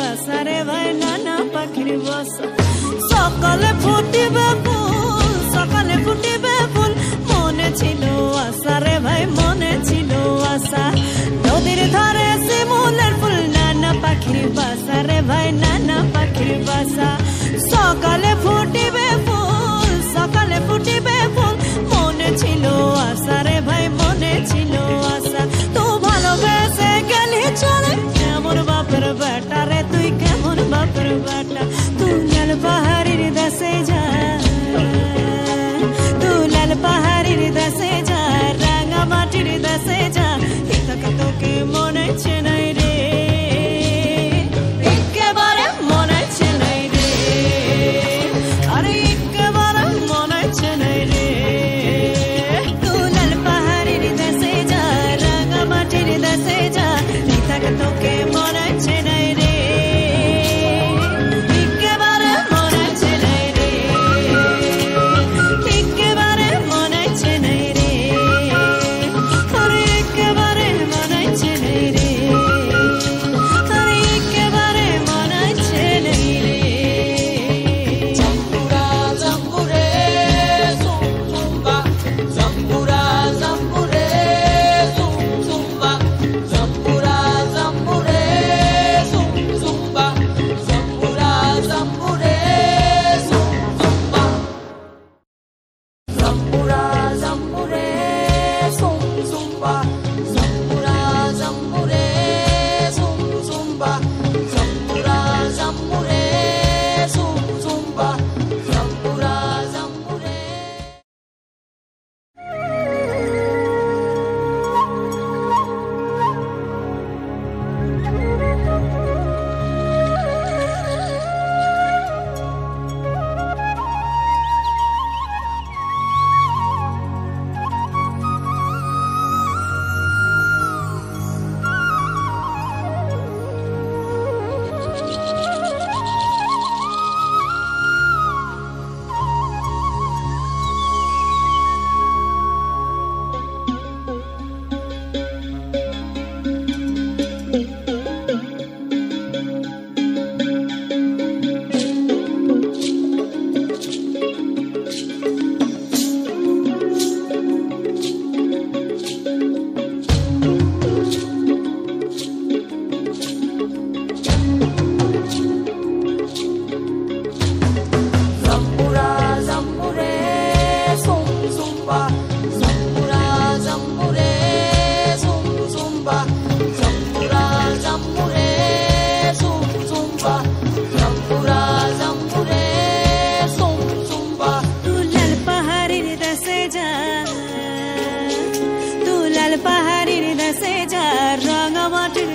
আসারে ভাই নানা পাখির বাসা সকালে ফুটিবে ফুল সকালে ফুটিবে ফুল মনে ছিল আসারে ভাই মনে ছিল আশা নদীর ধারে শিমুলের ফুল নানা পাখির বাসা রে ভাই নানা পাখির বাসা সকালে ফুটিবে ফুল সকালে ফুটিবে ফুল মনে ছিল আশা রে ভাই মনে ছিল আশা তো ভালোবেসে গেলি চলে কেমন বাপের বেটা রে তুই কেমন বাপের বেটা তুই লাল পাহাড়ির দেশে যা তুই লাল পাহাড়ির দেশে যা রাঙা মাটির দেশে যা এটাকে তোকে মনে হচ্ছে নাই রে একেবারে মনে হচ্ছে নাই রে আরে একেবারে মনে হচ্ছে নাই রে তুই লাল পাহাড়ির দেশে যা রাঙা মাটির দেশে যা এটাকে তোকে মনে হচ্ছে নাই রে একেবারে মনে হচ্ছে নাই রে একেবারে মনে হচ্ছে নাই রে আরে একেবারে মনে হচ্ছে নাই রে আরে একেবারে মনে হচ্ছে নাই রে Zambura zambure zum zumba zambura zambure zum zumba zambura zambure zum zumba zambura zambure zum zumba zambura zambure zum zumba zambura zambure zum zumba zambura zambure zum zumba zambura zambure zambura zambure zum zumba zambura zambure zum zumba zambura zambure zum zumba zambura zambure zum zumba তুই লাল পাহাড়ির দেশে যা তুই লাল পাহাড়ির দেশে যা রাঙা মাটির